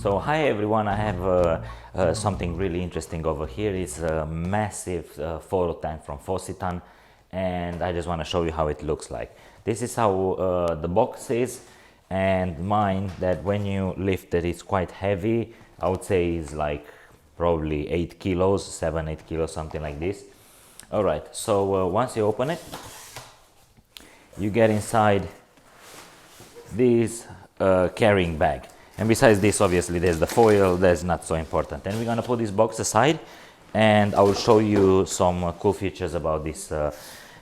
So hi everyone, I have something really interesting over here. It's a massive photo tank from FOSITAN, and I just want to show you how it looks like. This is how the box is, and mine, that when you lift it, it's quite heavy. I would say it's like probably 8 kilos, 7-8 kilos, something like this. Alright, so once you open it, you get inside this carrying bag. And besides this, obviously, there's the foil. That's not so important. And we're gonna put this box aside, and I will show you some cool features about this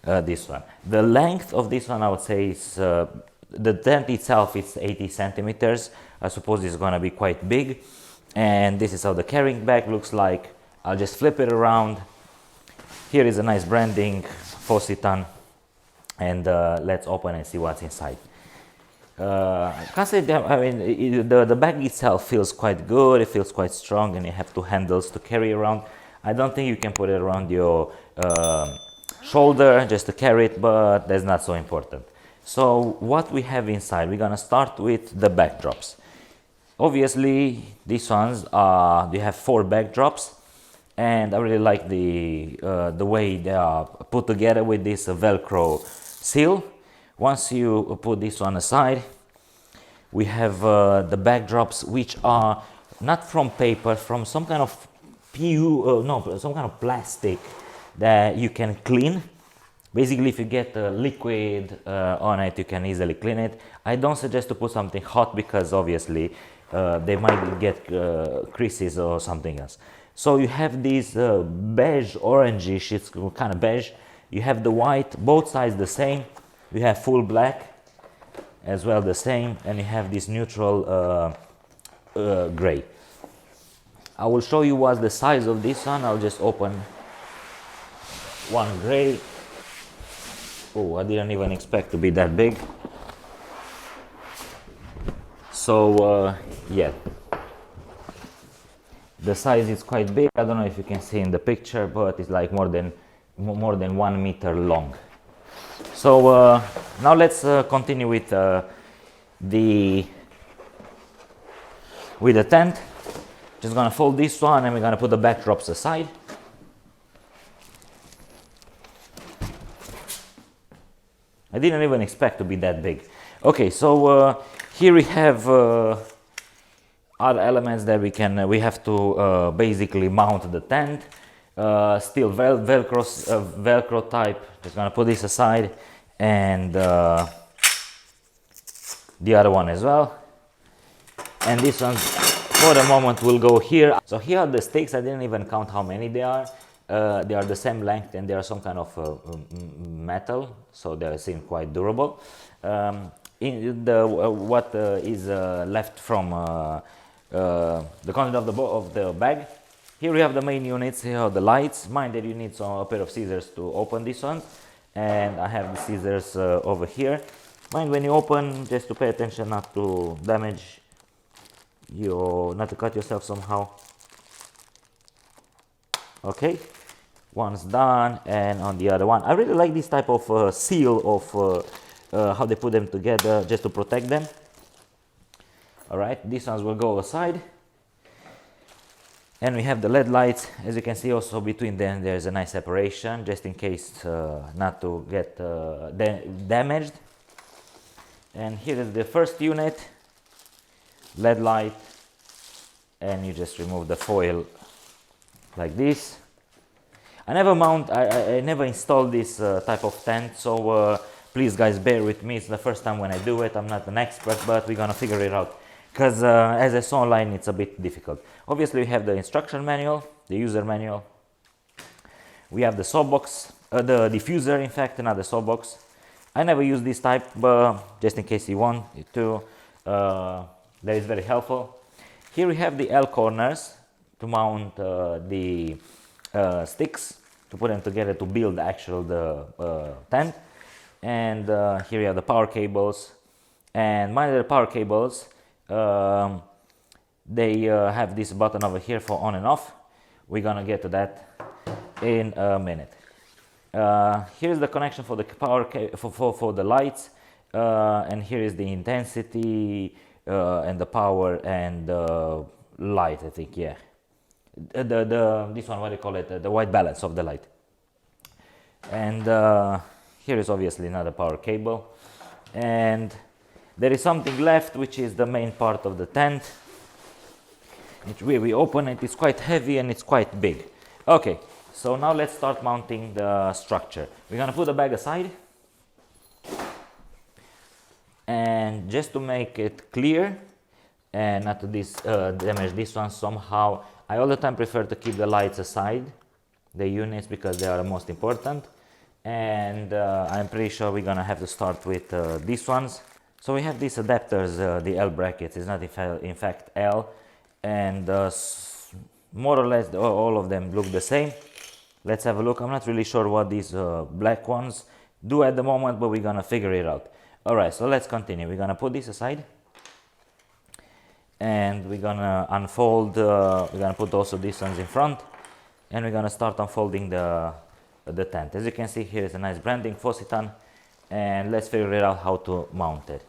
this one. The length of this one, I would say, is the tent itself is 80 centimeters. I suppose it's gonna be quite big. And this is how the carrying bag looks like. I'll just flip it around. Here is a nice branding, FOSITAN, and let's open and see what's inside. I can't say that, I mean, the bag itself feels quite good. It feels quite strong, and you have two handles to carry around. I don't think you can put it around your shoulder just to carry it, but that's not so important. So what we have inside, we're gonna start with the backdrops. Obviously, these ones they have 4 backdrops, and I really like the way they are put together with this Velcro seal. Once you put this one aside, we have the backdrops, which are not from paper, from some kind of some kind of plastic that you can clean. Basically, if you get liquid on it, you can easily clean it. I don't suggest to put something hot because obviously they might get creases or something else. So you have these beige, orangey, it's kind of beige. You have the white, both sides the same. You have full black as well, the same, and you have this neutral gray. I will show you what's the size of this one. I'll just open one gray. Oh, I didn't even expect to be that big. So yeah, the size is quite big. I don't know if you can see in the picture, but it's like more than 1 meter long. So now let's continue with the tent. Just gonna fold this one, and we're gonna put the backdrops aside. I didn't even expect to be that big. Okay, so here we have other elements that we have to basically mount the tent. Still Velcro type. Just gonna put this aside, and the other one as well. And this one, for the moment, will go here. So here are the sticks. I didn't even count how many they are. They are the same length, and they are some kind of metal, so they seem quite durable. In the what is left from the content of the bag. Here we have the main units. Here are the lights. Mind that you need a pair of scissors to open this one, and I have the scissors over here. Mind when you open, just to pay attention not to damage not to cut yourself somehow. Okay, one's done, and on the other one, I really like this type of seal of how they put them together just to protect them. All right, these ones will go aside. And we have the LED lights. As you can see, also between them there's a nice separation, just in case not to get damaged. And here is the first unit, LED light, and you just remove the foil like this. I never installed this type of tent, so please guys, bear with me. It's the first time when I do it. I'm not an expert, but we're gonna figure it out. Because as I saw online, it's a bit difficult. Obviously, we have the instruction manual, the user manual. We have the sawbox, the diffuser, in fact, another sawbox. I never use this type, but just in case you want it to, that is very helpful. Here we have the L corners to mount the sticks, to put them together to build the tent. And here we have the power cables. And mind the power cables, they have this button over here for on and off. We're gonna get to that in a minute. Here's the connection for the power for the lights, and here is the intensity and the power and the light, I think, yeah. This one, what do you call it? The white balance of the light. And here is obviously another power cable. And there is something left, which is the main part of the tent. We open it, it's quite heavy and it's quite big. Okay, so now let's start mounting the structure. We're gonna put the bag aside. And just to make it clear and not to damage this one somehow, I all the time prefer to keep the lights aside, the units, because they are the most important. And I'm pretty sure we're gonna have to start with these ones. So we have these adapters, the L brackets, it's not in fact L, and more or less all of them look the same. Let's have a look. I'm not really sure what these black ones do at the moment, but we're gonna figure it out. Alright, so let's continue. We're gonna put this aside and we're gonna unfold, we're gonna put also these ones in front, and we're gonna start unfolding the tent. As you can see, here is a nice branding, FOSITAN, and let's figure it out how to mount it.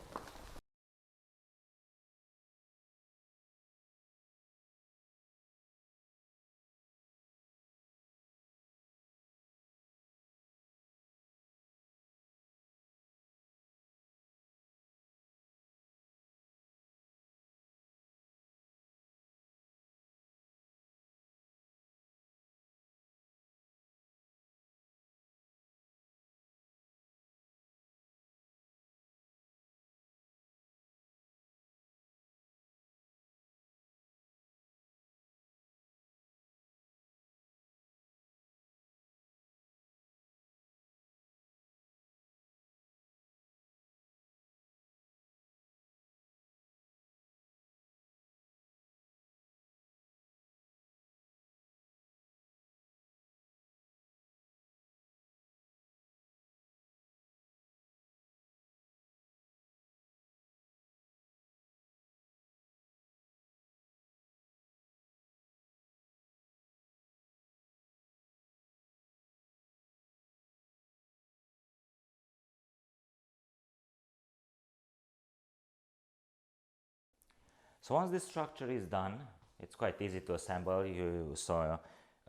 So once this structure is done, it's quite easy to assemble, you saw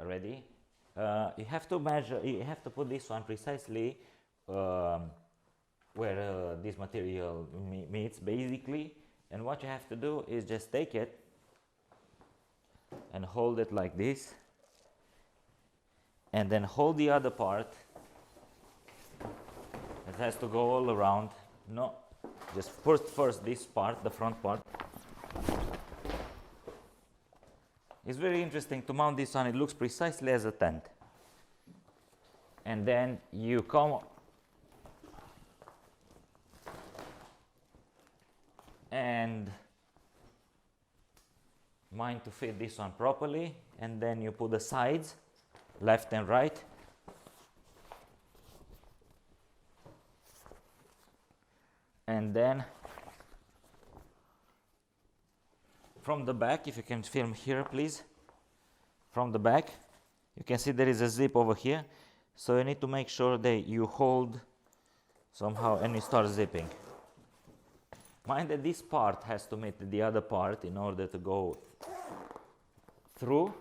already. You have to measure, you have to put this one precisely where this material meets basically, and what you have to do is just take it and hold it like this, and then hold the other part. It has to go all around. No, just first this part, the front part. It's very interesting to mount this one. It looks precisely as a tent. And then you come and mind to fit this one properly, and then you put the sides left and right, and then from the back, if you can film here please, from the back you can see there is a zip over here, so you need to make sure that you hold somehow and you start zipping. Mind that this part has to meet the other part in order to go through,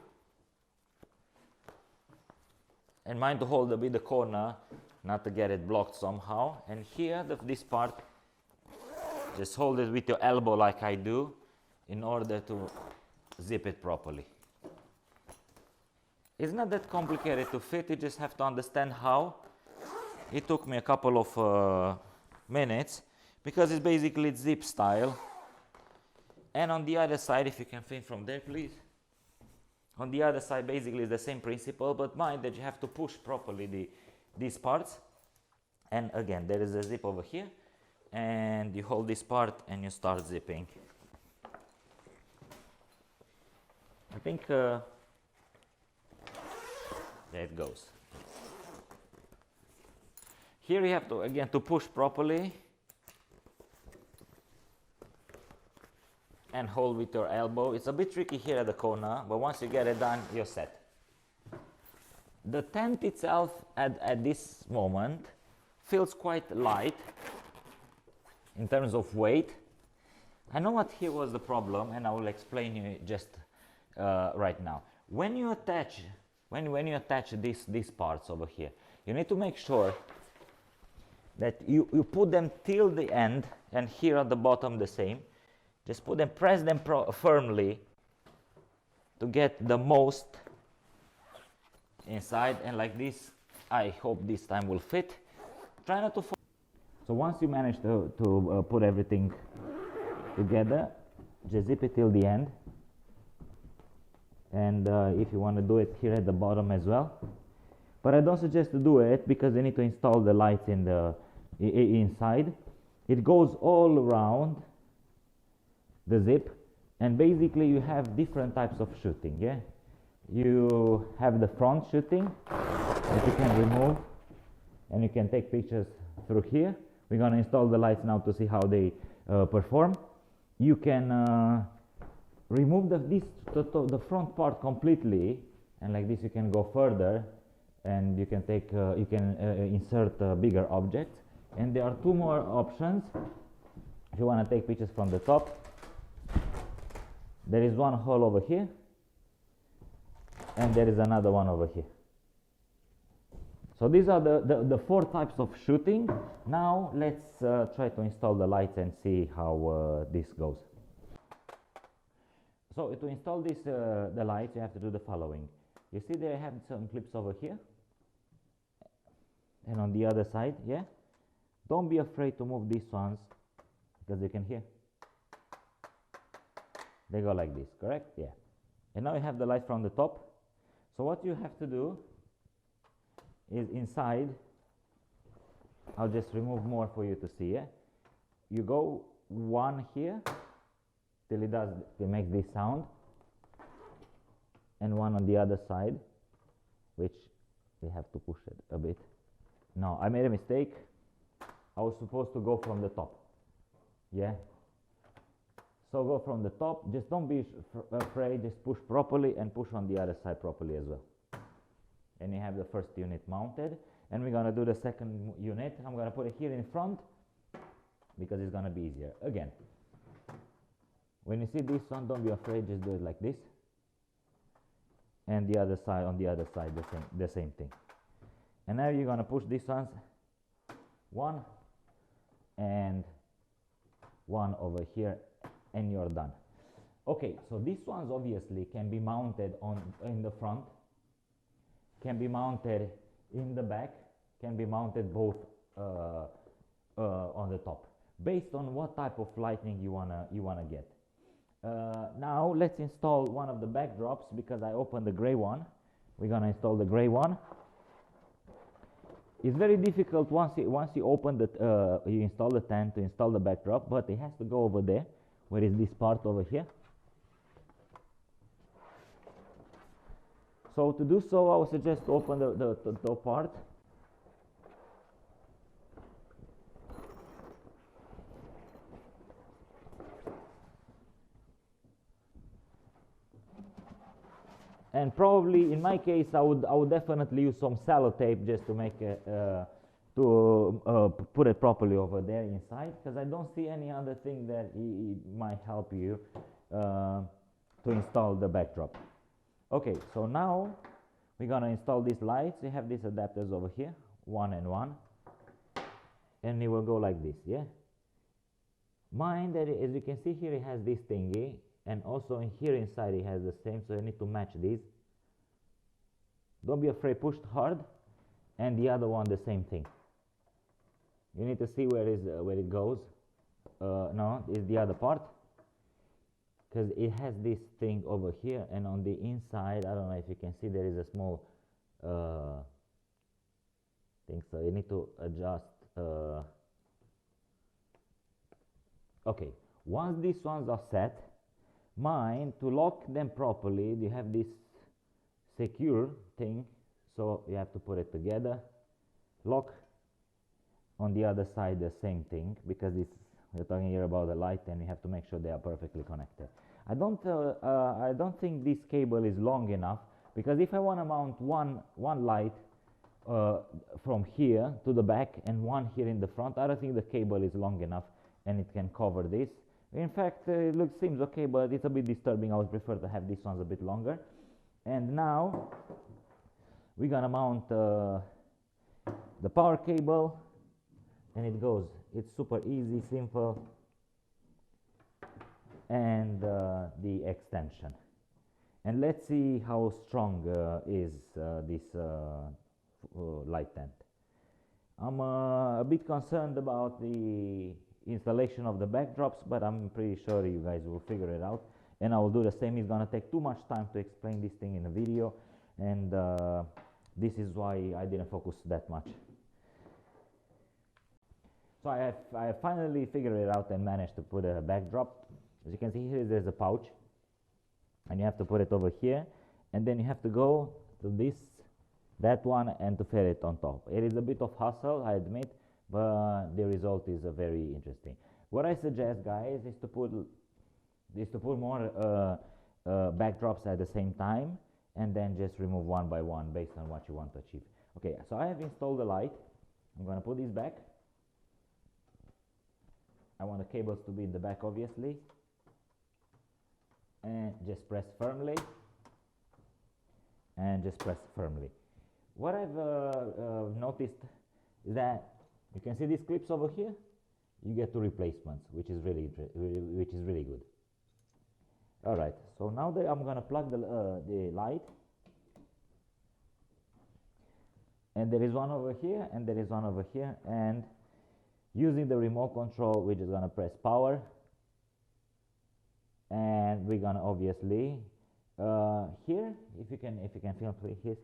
and mind to hold a bit the corner not to get it blocked somehow. And here this part, just hold it with your elbow like I do in order to zip it properly. It's not that complicated to fit, you just have to understand how. It took me a couple of minutes because it's basically zip style. And on the other side, if you can film from there please, on the other side basically is the same principle, but mind that you have to push properly these parts. And again, there is a zip over here, and you hold this part and you start zipping. I think there it goes. Here you have to, again, to push properly and hold with your elbow. It's a bit tricky here at the corner, but once you get it done, you're set. The tent itself at this moment feels quite light in terms of weight. I know what here was the problem, and I will explain you just right now. When you attach, when you attach these parts over here, you need to make sure that you put them till the end, and here at the bottom the same. Just put them, press them firmly to get the most inside, and like this. I hope this time will fit. Try not to fall. So once you manage to put everything together, just zip it till the end, and if you want to do it here at the bottom as well, but I don't suggest to do it because you need to install the lights in the inside. It goes all around the zip, and basically you have different types of shooting. Yeah, you have the front shooting that you can remove, and you can take pictures through here. We're going to install the lights now to see how they perform. You can remove the front part completely, and like this you can go further, and you can take insert bigger objects. And there are two more options if you want to take pictures from the top. There is one hole over here, and there is another one over here. So these are the four types of shooting. Now let's try to install the lights and see how this goes. So to install this the lights, you have to do the following. You see there I have some clips over here and on the other side. Yeah, don't be afraid to move these ones, because you can hear they go like this, correct? Yeah. And now you have the light from the top. So what you have to do is inside, I'll just remove more for you to see. Yeah, you go one here till it makes this sound, and one on the other side, which we have to push it a bit. No, I made a mistake. I was supposed to go from the top. Yeah, so go from the top. Just don't be afraid, just push properly and push on the other side properly as well. And you have the first unit mounted, and we're going to do the second unit. I'm going to put it here in front because it's going to be easier. Again, when you see this one, don't be afraid, just do it like this, and the other side, on the other side, the same thing. And now you're going to push these ones, one and one over here, and you're done. Okay, so these ones obviously can be mounted in the front, can be mounted in the back, can be mounted both on the top, based on what type of lighting you wanna get. Now let's install one of the backdrops, because I opened the gray one. We're gonna install the gray one. It's very difficult once you open the you install the tent to install the backdrop, but it has to go over there. Where is this part over here? So to do so, I would suggest to open the top part. And probably in my case, I would definitely use some sellotape just to make it, put it properly over there inside, because I don't see any other thing that it might help you to install the backdrop. Okay, so now we're gonna install these lights. You have these adapters over here, one and one, and it will go like this. Yeah, mind that as you can see here, it has this thingy, and also in here inside it has the same, so you need to match these. Don't be afraid, push hard, and the other one the same thing. You need to see where it goes. No, is the other part, because it has this thing over here, and on the inside, I don't know if you can see, there is a small thing, so you need to adjust. Okay, once these ones are set, mind to lock them properly, you have this secure thing, so you have to put it together, lock. On the other side the same thing, because we're talking here about the light, and you have to make sure they are perfectly connected. I don't think this cable is long enough, because if I want to mount one light from here to the back and one here in the front, I don't think the cable is long enough and it can cover this. In fact, seems okay, but it's a bit disturbing. I would prefer to have these ones a bit longer. And now we're gonna mount the power cable, and it goes. It's super easy, simple, and the extension. And let's see how strong is this light tent. I'm a bit concerned about the installation of the backdrops, but I'm pretty sure you guys will figure it out, and I will do the same. It's gonna take too much time to explain this thing in a video, and this is why I didn't focus that much. So I have finally figured it out and managed to put a backdrop. As you can see here, there's a pouch, and you have to put it over here, and then you have to go to that one, and to fit it on top. It is a bit of hassle, I admit, but the result is very interesting. What I suggest, guys, is to put more backdrops at the same time, and then just remove one by one based on what you want to achieve. Okay, so I have installed the light. I'm going to put this back. I want the cables to be in the back, obviously, and just press firmly, and just press firmly. What I've noticed is that you can see these clips over here. You get two replacements, which is really good. All right, so now that I'm gonna plug the light, and there is one over here, and there is one over here, and using the remote control, we're just gonna press power, and we're gonna obviously here, if you can film here,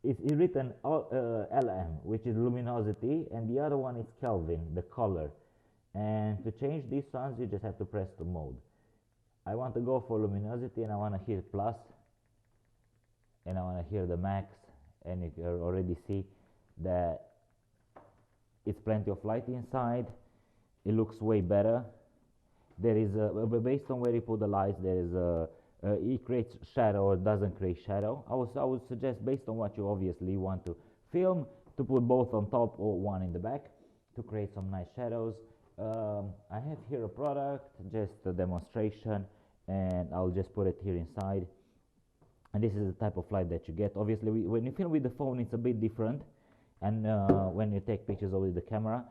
it's written LM, which is luminosity, and the other one is Kelvin, the color. And to change these ones, you just have to press the mode. I want to go for luminosity, and I want to hear plus, and I want to hear the max, and you can already see that it's plenty of light inside. It looks way better. There is based on where you put the lights, there is it creates shadow or doesn't create shadow. I would suggest, based on what you obviously want to film, to put both on top or one in the back to create some nice shadows. I have here a product, just a demonstration, and I'll just put it here inside. And this is the type of light that you get. Obviously, when you film with the phone, it's a bit different, and when you take pictures with the camera.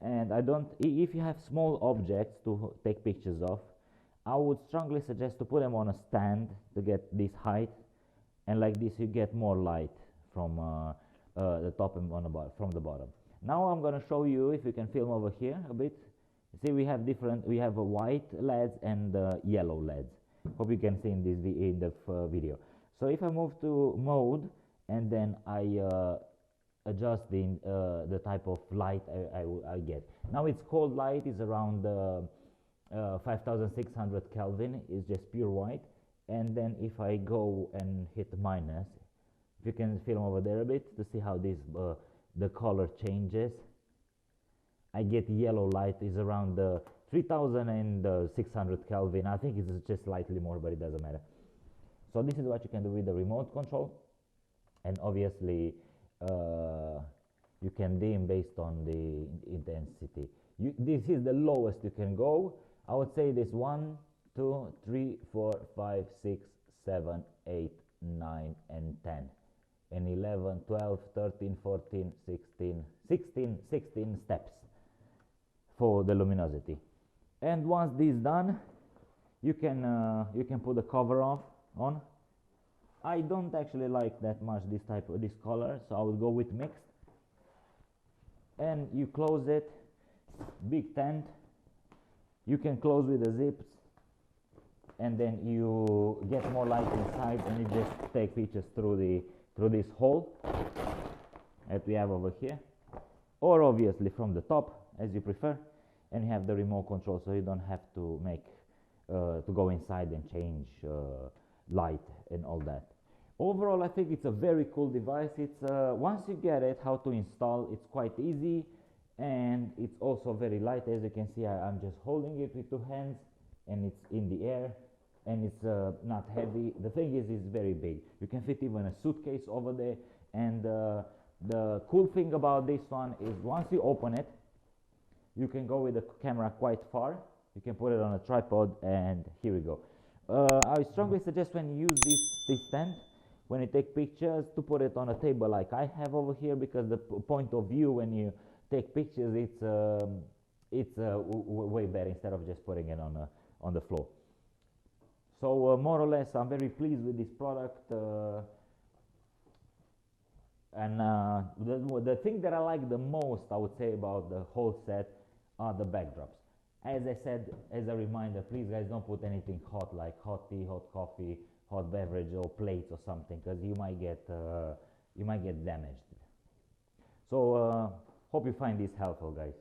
And if you have small objects to take pictures of, I would strongly suggest to put them on a stand to get this height, and like this you get more light from the top and from the bottom. Now I'm going to show you, if you can film over here a bit. See, we have white LEDs and yellow LEDs. Hope you can see in this video. So if I move to mode, and then I adjust the type of light I get. Now it's cold light, is around 5600 Kelvin, is just pure white. And then if I go and hit minus, if you can film over there a bit to see how this the color changes, I get yellow light, is around 3600 Kelvin. I think it's just slightly more, but it doesn't matter. So this is what you can do with the remote control, and obviously you can dim based on the intensity. This is the lowest you can go. I would say this 1, 2, 3, 4, 5, 6, 7, 8, 9, and 10, and 11, 12, 13, 14, 16 steps for the luminosity. And once this is done, you can put the cover on. I don't actually like that much this color, so I would go with mixed. And you close it, big tent. You can close with the zips, and then you get more light inside, and you just take pictures through this hole that we have over here, or obviously from the top, as you prefer. And you have the remote control, so you don't have to to go inside and change light and all that. Overall, I think it's a very cool device. It's once you get it, how to install, it's quite easy, and it's also very light. As you can see, I'm just holding it with two hands, and it's in the air, and it's not heavy. The thing is, it's very big. You can fit even a suitcase over there. And the cool thing about this one is, once you open it, you can go with the camera quite far. You can put it on a tripod, and here we go. I strongly suggest when you use this stand, when you take pictures, to put it on a table like I have over here, because the point of view when you take pictures, it's way better instead of just putting it on the floor. So more or less, I'm very pleased with this product. And the thing that I like the most, I would say, about the whole set are the backdrops. As I said, as a reminder, please guys, don't put anything hot like hot tea, hot coffee, hot beverage, or plates or something, because you might get damaged. So hope you find this helpful, guys.